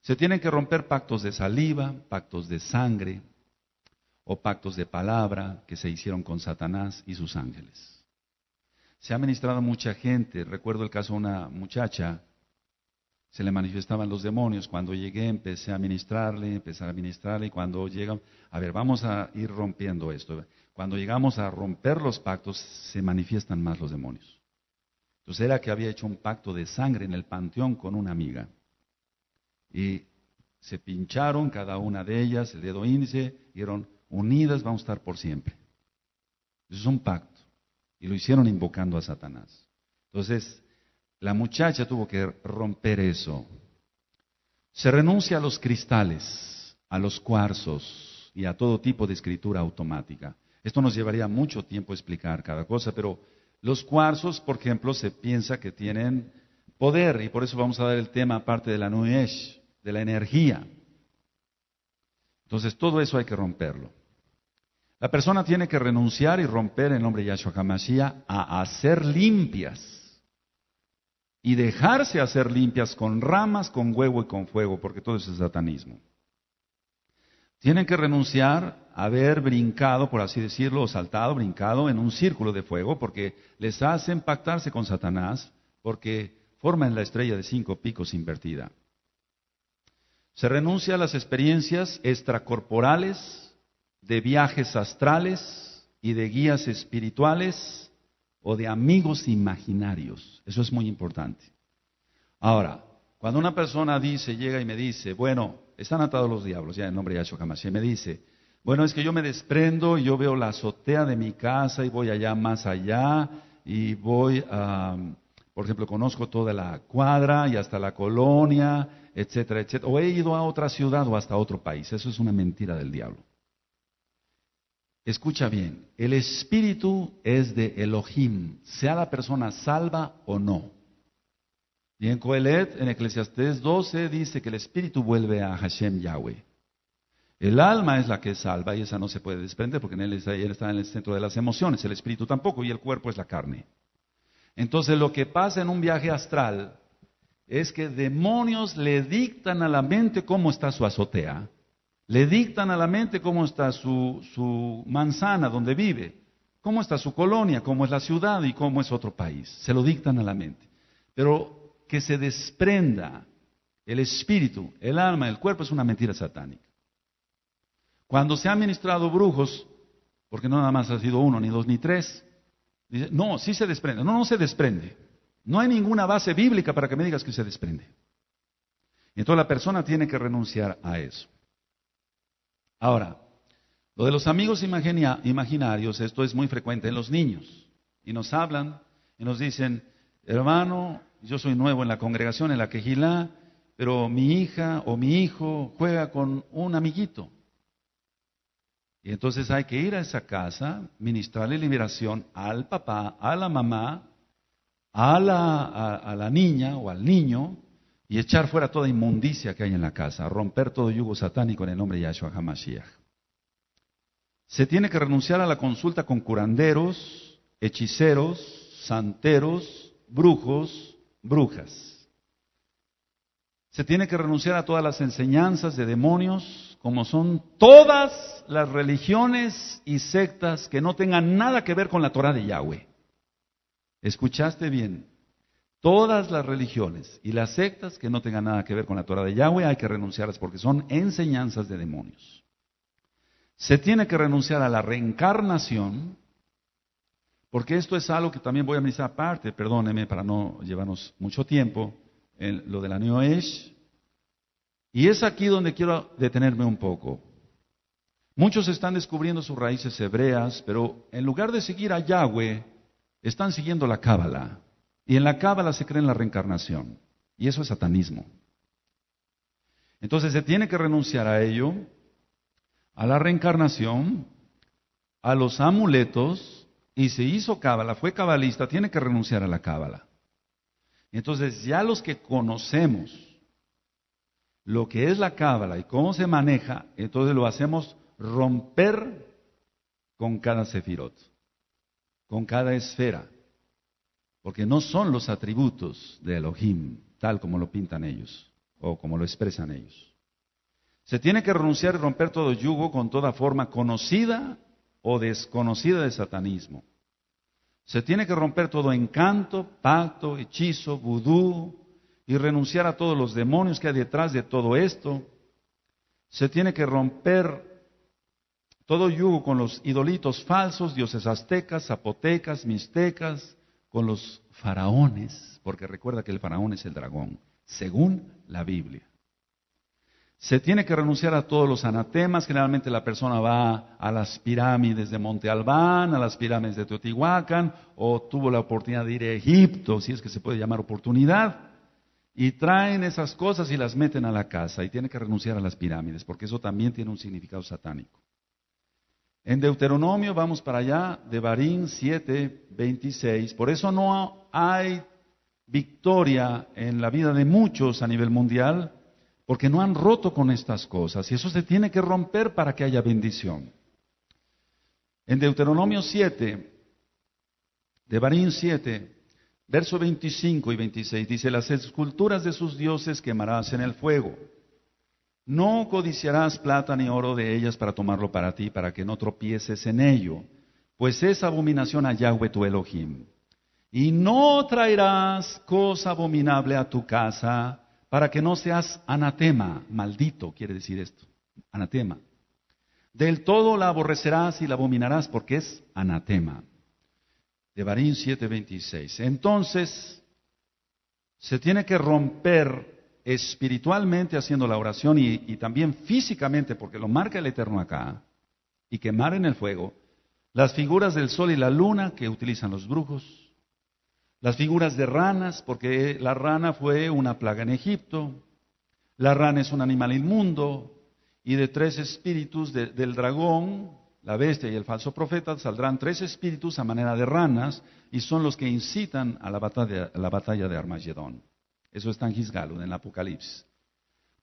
Se tienen que romper pactos de saliva, pactos de sangre o pactos de palabra que se hicieron con Satanás y sus ángeles. Se ha ministrado a mucha gente. Recuerdo el caso de una muchacha, se le manifestaban los demonios. Cuando llegué empecé a ministrarle y cuando llegan, a ver, vamos a ir rompiendo esto. Cuando llegamos a romper los pactos, se manifiestan más los demonios. Entonces era que había hecho un pacto de sangre en el panteón con una amiga. Y se pincharon cada una de ellas, el dedo índice, y dijeron, unidas vamos a estar por siempre. Eso es un pacto. Y lo hicieron invocando a Satanás. Entonces, la muchacha tuvo que romper eso. Se renuncia a los cristales, a los cuarzos y a todo tipo de escritura automática. Esto nos llevaría mucho tiempo explicar cada cosa, pero Los cuarzos, por ejemplo, se piensa que tienen poder, y por eso vamos a dar el tema aparte de la Nuesh, de la energía. Entonces, todo eso hay que romperlo. La persona tiene que renunciar y romper en nombre de Yahshua HaMashiach a hacer limpias. Y dejarse hacer limpias con ramas, con huevo y con fuego, porque todo eso es satanismo. Tienen que renunciar a haber brincado, por así decirlo, o saltado, brincado en un círculo de fuego, porque les hacen pactarse con Satanás, porque forman la estrella de 5 picos invertida. Se renuncia a las experiencias extracorporales, de viajes astrales y de guías espirituales o de amigos imaginarios. Eso es muy importante. Ahora, cuando una persona llega y me dice, bueno, están atados los diablos, ya en nombre de Yahshua HaMashiach, me dice, bueno, es que yo me desprendo y yo veo la azotea de mi casa y voy allá más allá y voy a, por ejemplo, conozco toda la cuadra y hasta la colonia, etcétera, etcétera. O he ido a otra ciudad o hasta otro país. Eso es una mentira del diablo. Escucha bien, el espíritu es de Elohim, sea la persona salva o no. Y en Coelet, en Eclesiastés 12, dice que el espíritu vuelve a Hashem Yahweh. El alma es la que es salva y esa no se puede desprender porque él está en el centro de las emociones, el espíritu tampoco y el cuerpo es la carne. Entonces lo que pasa en un viaje astral es que demonios le dictan a la mente cómo está su azotea. Le dictan a la mente cómo está su manzana donde vive, cómo está su colonia, cómo es la ciudad y cómo es otro país. Se lo dictan a la mente. Pero que se desprenda el espíritu, el alma, el cuerpo es una mentira satánica. Cuando se han ministrado brujos, porque no nada más ha sido 1, ni 2, ni 3, dice, no, sí se desprende. No, no se desprende. No hay ninguna base bíblica para que me digas que se desprende. Y entonces la persona tiene que renunciar a eso. Ahora, lo de los amigos imaginarios, esto es muy frecuente en los niños. Y nos hablan y nos dicen, hermano, yo soy nuevo en la congregación, en la Quejilá, pero mi hija o mi hijo juega con un amiguito. Y entonces hay que ir a esa casa, ministrarle liberación al papá, a la mamá, a la niña o al niño, y echar fuera toda inmundicia que hay en la casa, romper todo yugo satánico en el nombre de Yahshua HaMashiach. Se tiene que renunciar a la consulta con curanderos, hechiceros, santeros, brujos, brujas. Se tiene que renunciar a todas las enseñanzas de demonios, como son todas las religiones y sectas que no tengan nada que ver con la Torah de Yahweh. ¿Escuchaste bien? Todas las religiones y las sectas que no tengan nada que ver con la Torah de Yahweh hay que renunciarlas porque son enseñanzas de demonios. Se tiene que renunciar a la reencarnación, porque esto es algo que también voy a ministrar aparte, perdóneme para no llevarnos mucho tiempo, en lo de la New Age. Y es aquí donde quiero detenerme un poco. Muchos están descubriendo sus raíces hebreas, pero en lugar de seguir a Yahweh, están siguiendo la Cábala. Y en la Cábala se cree en la reencarnación. Y eso es satanismo. Entonces se tiene que renunciar a ello, a la reencarnación, a los amuletos, y se hizo Cábala, fue cabalista, tiene que renunciar a la Cábala. Entonces ya los que conocemos lo que es la Cábala y cómo se maneja, entonces lo hacemos romper con cada sefirot, con cada esfera. Porque no son los atributos de Elohim, tal como lo pintan ellos, o como lo expresan ellos. Se tiene que renunciar y romper todo yugo con toda forma conocida o desconocida de satanismo. Se tiene que romper todo encanto, pacto, hechizo, vudú, y renunciar a todos los demonios que hay detrás de todo esto. Se tiene que romper todo yugo con los idolitos falsos, dioses aztecas, zapotecas, mixtecas, con los faraones, porque recuerda que el faraón es el dragón, según la Biblia. Se tiene que renunciar a todos los anatemas. Generalmente la persona va a las pirámides de Monte Albán, a las pirámides de Teotihuacán, o tuvo la oportunidad de ir a Egipto, si es que se puede llamar oportunidad, y traen esas cosas y las meten a la casa, y tiene que renunciar a las pirámides, porque eso también tiene un significado satánico. En Deuteronomio, vamos para allá, Devarim 7:26. Por eso no hay victoria en la vida de muchos a nivel mundial, porque no han roto con estas cosas. Y eso se tiene que romper para que haya bendición. En Deuteronomio 7, Devarim 7, verso 25 y 26, dice: las esculturas de sus dioses quemarás en el fuego. No codiciarás plata ni oro de ellas para tomarlo para ti, para que no tropieces en ello, pues es abominación a Yahweh tu Elohim. Y no traerás cosa abominable a tu casa, para que no seas anatema, maldito, quiere decir esto, anatema. Del todo la aborrecerás y la abominarás, porque es anatema. Devarim 7:26. Entonces, se tiene que romper espiritualmente haciendo la oración y también físicamente, porque lo marca el Eterno acá, y quemar en el fuego las figuras del sol y la luna que utilizan los brujos, las figuras de ranas, porque la rana fue una plaga en Egipto, la rana es un animal inmundo, y de tres espíritus del dragón, la bestia y el falso profeta, saldrán tres espíritus a manera de ranas, y son los que incitan a la batalla de Armagedón. Eso está en Gisgalud, en el Apocalipsis.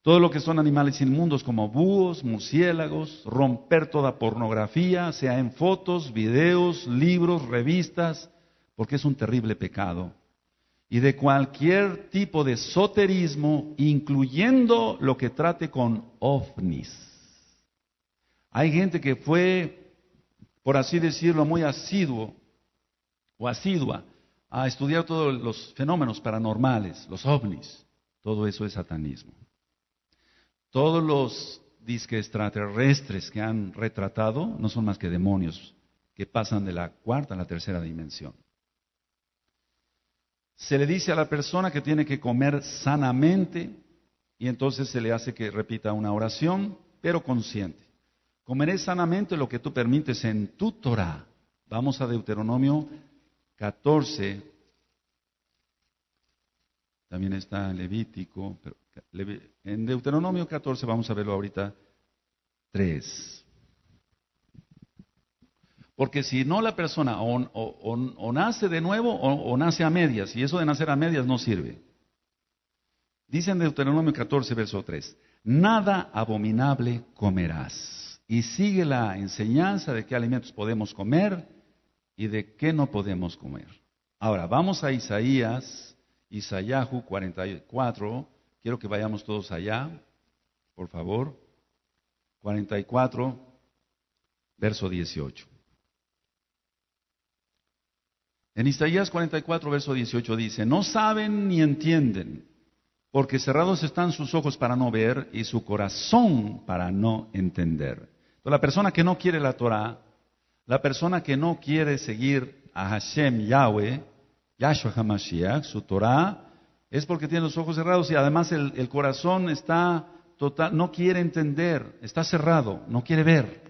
Todo lo que son animales inmundos como búhos, murciélagos, romper toda pornografía, sea en fotos, videos, libros, revistas, porque es un terrible pecado. Y de cualquier tipo de esoterismo, incluyendo lo que trate con ovnis. Hay gente que fue, por así decirlo, muy asiduo o asidua a estudiar todos los fenómenos paranormales, los ovnis. Todo eso es satanismo. Todos los disque extraterrestres que han retratado no son más que demonios que pasan de la cuarta a la tercera dimensión. Se le dice a la persona que tiene que comer sanamente y entonces se le hace que repita una oración, pero consciente. Comeré sanamente lo que tú permites en tu Torah. Vamos a Deuteronomio 14. También está en Levítico, pero en Deuteronomio 14 vamos a verlo ahorita 3. Porque si no, la persona o nace de nuevo o nace a medias, y eso de nacer a medias no sirve. Dice en Deuteronomio 14, verso 3, nada abominable comerás. Y sigue la enseñanza de qué alimentos podemos comer y de qué no podemos comer. Ahora, vamos a Isaíahu 44, quiero que vayamos todos allá, por favor. 44, verso 18. En Isaías 44, verso 18 dice, no saben ni entienden, porque cerrados están sus ojos para no ver y su corazón para no entender. Entonces, la persona que no quiere la Torah, la persona que no quiere seguir a Hashem Yahweh, Yahshua HaMashiach, su Torah, es porque tiene los ojos cerrados y además el corazón está total, no quiere entender, está cerrado, no quiere ver,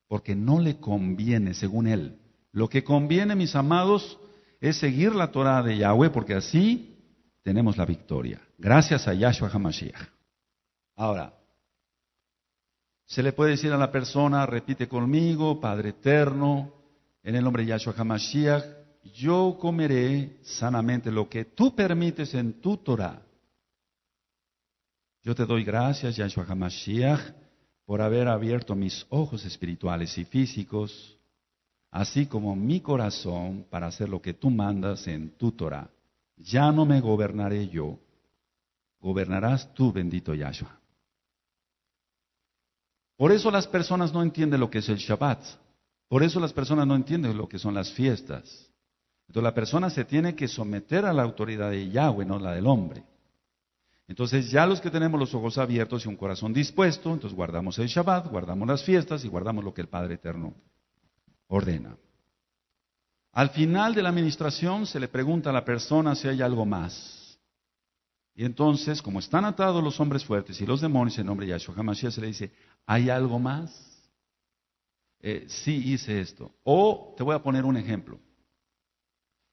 porque no le conviene según él. Lo que conviene, mis amados, es seguir la Torah de Yahweh, porque así tenemos la victoria. Gracias a Yahshua HaMashiach. Ahora, se le puede decir a la persona, repite conmigo, Padre Eterno, en el nombre de Yahshua HaMashiach, yo comeré sanamente lo que tú permites en tu Torah. Yo te doy gracias, Yahshua HaMashiach, por haber abierto mis ojos espirituales y físicos, así como mi corazón, para hacer lo que tú mandas en tu Torah. Ya no me gobernaré yo, gobernarás tú, bendito Yahshua. Por eso las personas no entienden lo que es el Shabbat. Por eso las personas no entienden lo que son las fiestas. Entonces la persona se tiene que someter a la autoridad de Yahweh, no la del hombre. Entonces ya los que tenemos los ojos abiertos y un corazón dispuesto, entonces guardamos el Shabbat, guardamos las fiestas y guardamos lo que el Padre Eterno ordena. Al final de la administración se le pregunta a la persona si hay algo más. Y entonces, como están atados los hombres fuertes y los demonios en nombre de Yahshua HaMashiach, se le dice, ¿hay algo más? Sí hice esto. O te voy a poner un ejemplo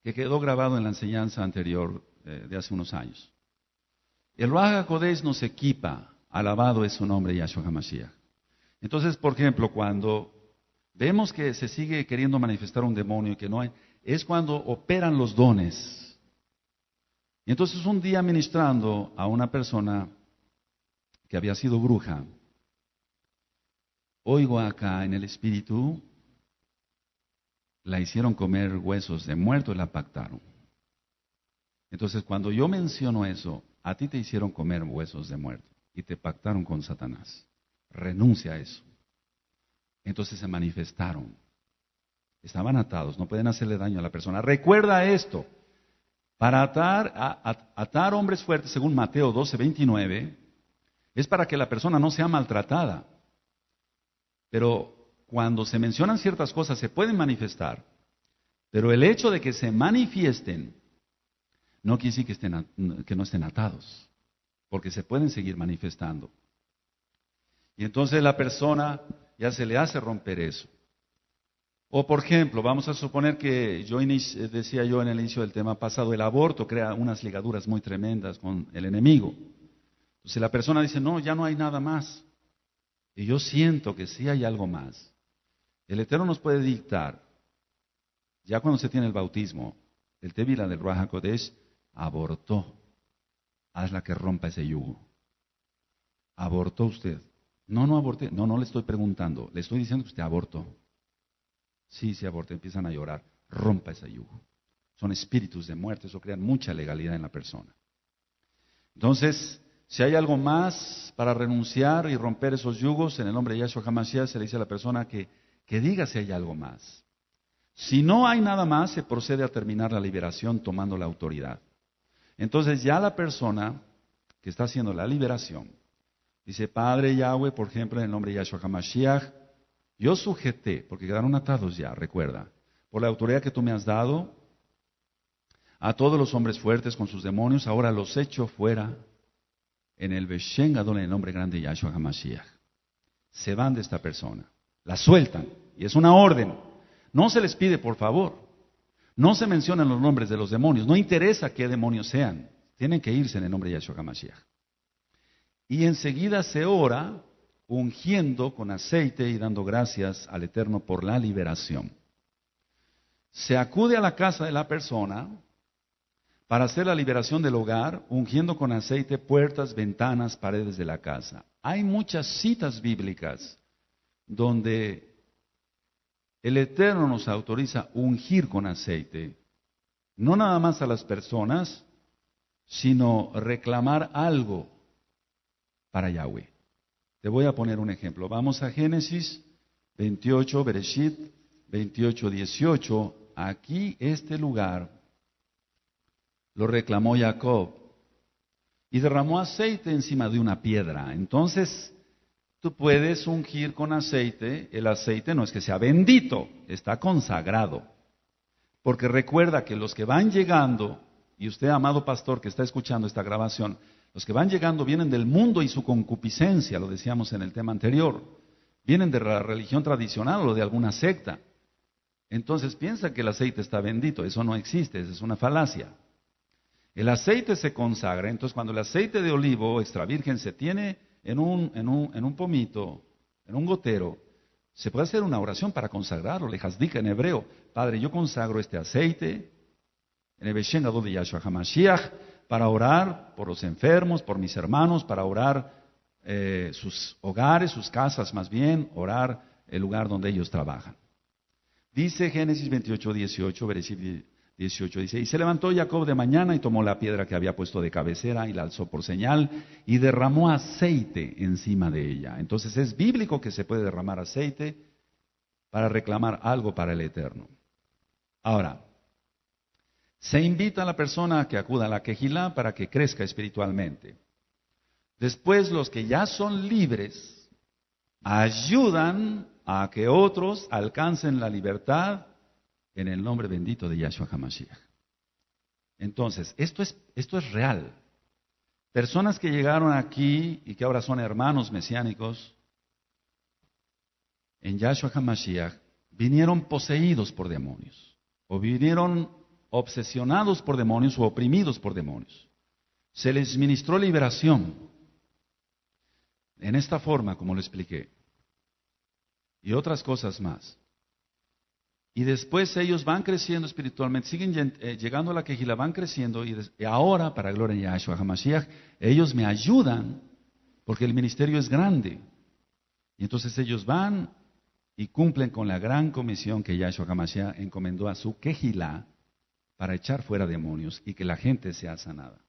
que quedó grabado en la enseñanza anterior de hace unos años. El Ruach HaKodesh nos equipa, alabado es su nombre Yahshua HaMashiach. Entonces, por ejemplo, cuando vemos que se sigue queriendo manifestar un demonio y que no hay, es cuando operan los dones. Y entonces un día ministrando a una persona que había sido bruja, oigo acá en el espíritu, la hicieron comer huesos de muerto y la pactaron. Entonces cuando yo menciono eso, a ti te hicieron comer huesos de muerto y te pactaron con Satanás. Renuncia a eso. Entonces se manifestaron. Estaban atados, no pueden hacerle daño a la persona. Recuerda esto. Para atar hombres fuertes, según Mateo 12:29, es para que la persona no sea maltratada. Pero cuando se mencionan ciertas cosas se pueden manifestar. Pero el hecho de que se manifiesten no quiere decir que no estén atados, porque se pueden seguir manifestando. Y entonces la persona ya se le hace romper eso. O por ejemplo, vamos a suponer que decía yo en el inicio del tema pasado, el aborto crea unas ligaduras muy tremendas con el enemigo. Entonces la persona dice, no, ya no hay nada más. Y yo siento que sí hay algo más. El Eterno nos puede dictar, ya cuando se tiene el bautismo, el Tevila del Ruach HaKodesh abortó. Hazla que rompa ese yugo. ¿Abortó usted? No aborté. No le estoy preguntando. Le estoy diciendo que usted abortó. Sí, aborté. Empiezan a llorar. Rompa ese yugo. Son espíritus de muerte. Eso crea mucha legalidad en la persona. Entonces, si hay algo más para renunciar y romper esos yugos, en el nombre de Yahshua HaMashiach se le dice a la persona que diga si hay algo más. Si no hay nada más, se procede a terminar la liberación tomando la autoridad. Entonces ya la persona que está haciendo la liberación dice, Padre Yahweh, por ejemplo, en el nombre de Yahshua HaMashiach, yo sujeté, porque quedaron atados ya, recuerda, por la autoridad que tú me has dado, a todos los hombres fuertes con sus demonios, ahora los echo fuera en el Beshen Gadol, en el nombre grande de Yahshua HaMashiach. Se van de esta persona, la sueltan, y es una orden. No se les pide, por favor. No se mencionan los nombres de los demonios. No interesa qué demonios sean. Tienen que irse en el nombre de Yahshua HaMashiach. Y enseguida se ora ungiendo con aceite y dando gracias al Eterno por la liberación. Se acude a la casa de la persona para hacer la liberación del hogar, ungiendo con aceite puertas, ventanas, paredes de la casa. Hay muchas citas bíblicas donde el Eterno nos autoriza ungir con aceite, no nada más a las personas, sino reclamar algo para Yahweh. Te voy a poner un ejemplo. Vamos a Génesis 28, Bereshit 28, 18. Aquí este lugar lo reclamó Jacob y derramó aceite encima de una piedra. Entonces, tú puedes ungir con aceite. El aceite no es que sea bendito, está consagrado. Porque recuerda que los que van llegando, y usted, amado pastor, que está escuchando esta grabación, los que van llegando vienen del mundo y su concupiscencia, lo decíamos en el tema anterior. Vienen de la religión tradicional o de alguna secta. Entonces piensa que el aceite está bendito. Eso no existe, eso es una falacia. El aceite se consagra. Entonces cuando el aceite de olivo extra virgen se tiene en un pomito, en un gotero, se puede hacer una oración para consagrarlo. Lejazdika en hebreo. Padre, yo consagro este aceite en el Beshen Gadol de Yahshua HaMashiach para orar por los enfermos, por mis hermanos, para orar sus hogares, sus casas más bien, orar el lugar donde ellos trabajan. Dice Génesis 28, 18, versículo 18, dice, y se levantó Jacob de mañana y tomó la piedra que había puesto de cabecera y la alzó por señal y derramó aceite encima de ella. Entonces es bíblico que se puede derramar aceite para reclamar algo para el Eterno. Ahora, se invita a la persona a que acuda a la quejilá para que crezca espiritualmente. Después los que ya son libres ayudan a que otros alcancen la libertad en el nombre bendito de Yahshua HaMashiach. Entonces, esto es real. Personas que llegaron aquí y que ahora son hermanos mesiánicos en Yahshua HaMashiach vinieron poseídos por demonios o vinieron obsesionados por demonios o oprimidos por demonios. Se les ministró liberación en esta forma, como lo expliqué, y otras cosas más. Y después ellos van creciendo espiritualmente, siguen llegando a la Kehilá, van creciendo y ahora, para gloria de Yahshua HaMashiach, ellos me ayudan porque el ministerio es grande. Y entonces ellos van y cumplen con la gran comisión que Yahshua HaMashiach encomendó a su Kehilá para echar fuera demonios y que la gente sea sanada.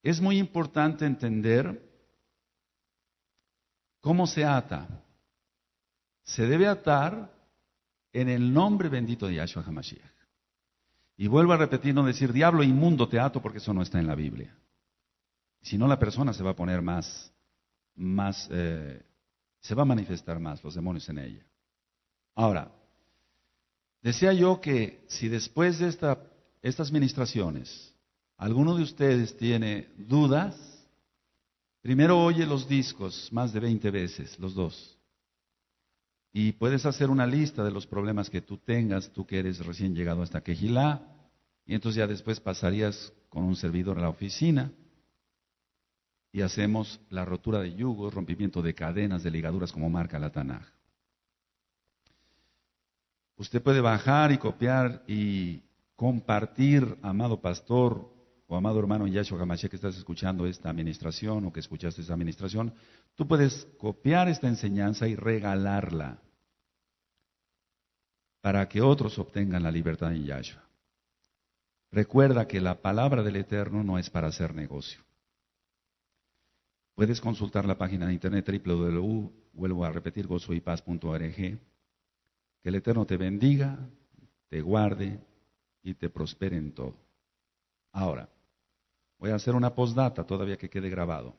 Es muy importante entender cómo se ata. Se debe atar en el nombre bendito de Yahshua HaMashiach. Y vuelvo a repetir, no decir diablo inmundo te ato, porque eso no está en la Biblia. Si no, la persona se va a poner se va a manifestar más los demonios en ella. Ahora, decía yo que si después de estas ministraciones alguno de ustedes tiene dudas, primero oye los discos más de 20 veces, los dos. Y puedes hacer una lista de los problemas que tú tengas, tú que eres recién llegado a esta Kehilá, y entonces ya después pasarías con un servidor a la oficina y hacemos la rotura de yugos, rompimiento de cadenas, de ligaduras, como marca la Tanaj. Usted puede bajar y copiar y compartir, amado pastor o amado hermano Yahshua HaMashiach, que estás escuchando esta administración o que escuchaste esta administración. Tú puedes copiar esta enseñanza y regalarla para que otros obtengan la libertad en Yahshua. Recuerda que la palabra del Eterno no es para hacer negocio. Puedes consultar la página de internet vuelvo a repetir, gozoypaz.org. Que el Eterno te bendiga, te guarde y te prospere en todo. Ahora, voy a hacer una postdata todavía que quede grabado.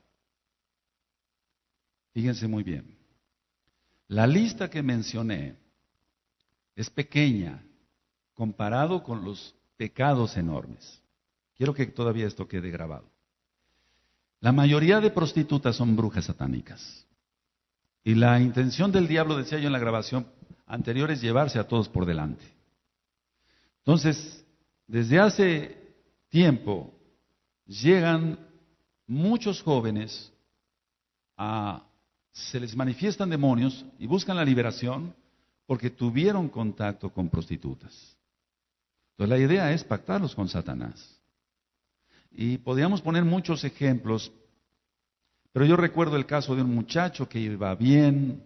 Fíjense muy bien. La lista que mencioné es pequeña comparado con los pecados enormes. Quiero que todavía esto quede grabado. La mayoría de prostitutas son brujas satánicas. Y la intención del diablo, decía yo en la grabación anterior, es llevarse a todos por delante. Entonces, desde hace tiempo llegan muchos jóvenes se les manifiestan demonios y buscan la liberación porque tuvieron contacto con prostitutas. Entonces la idea es pactarlos con Satanás. Y podríamos poner muchos ejemplos, pero yo recuerdo el caso de un muchacho que iba bien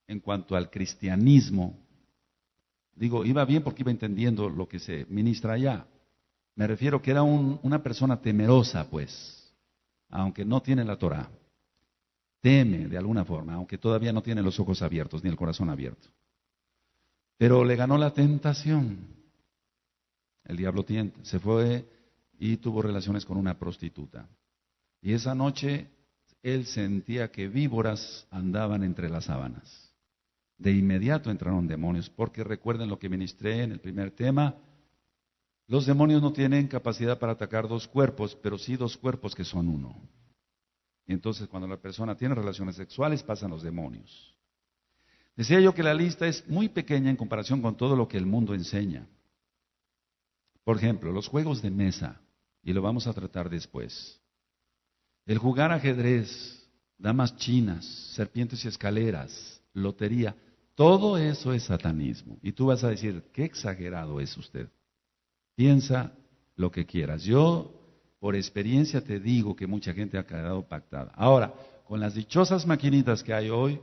en cuanto al cristianismo. Digo, iba bien porque iba entendiendo lo que se ministra allá. Me refiero que era una persona temerosa, pues, aunque no tiene la Torah. Teme de alguna forma, aunque todavía no tiene los ojos abiertos ni el corazón abierto. Pero le ganó la tentación. El diablo se fue y tuvo relaciones con una prostituta. Y esa noche él sentía que víboras andaban entre las sábanas. De inmediato entraron demonios, porque recuerden lo que ministré en el primer tema. Los demonios no tienen capacidad para atacar dos cuerpos, pero sí dos cuerpos que son uno. Y entonces cuando la persona tiene relaciones sexuales pasan los demonios. Decía yo que la lista es muy pequeña en comparación con todo lo que el mundo enseña. Por ejemplo, los juegos de mesa, y lo vamos a tratar después. El jugar ajedrez, damas chinas, serpientes y escaleras, lotería, todo eso es satanismo. Y tú vas a decir, qué exagerado es usted. Piensa lo que quieras. Yo, por experiencia, te digo que mucha gente ha quedado pactada. Ahora, con las dichosas maquinitas que hay hoy,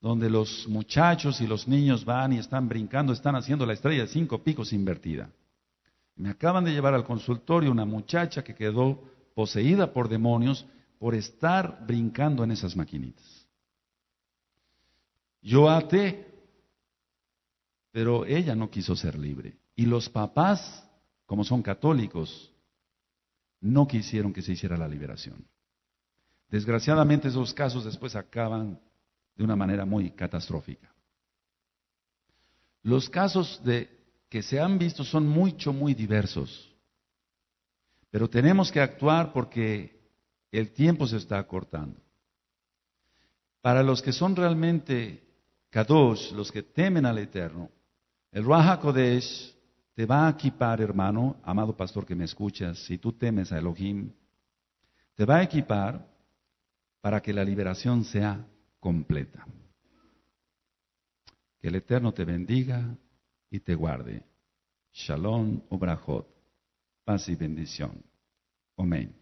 donde los muchachos y los niños van y están brincando, están haciendo la estrella de 5 picos invertida. Me acaban de llevar al consultorio una muchacha que quedó poseída por demonios por estar brincando en esas maquinitas. Yo até, pero ella no quiso ser libre. Y los papás, como son católicos, no quisieron que se hiciera la liberación. Desgraciadamente esos casos después acaban de una manera muy catastrófica. Los casos que se han visto son muy diversos. Pero tenemos que actuar porque el tiempo se está acortando. Para los que son realmente Kadosh, los que temen al Eterno, el Ruach HaKodesh te va a equipar, hermano, amado pastor que me escuchas, si tú temes a Elohim, te va a equipar para que la liberación sea completa. Que el Eterno te bendiga y te guarde. Shalom Ubrajot. Paz y bendición. Amén.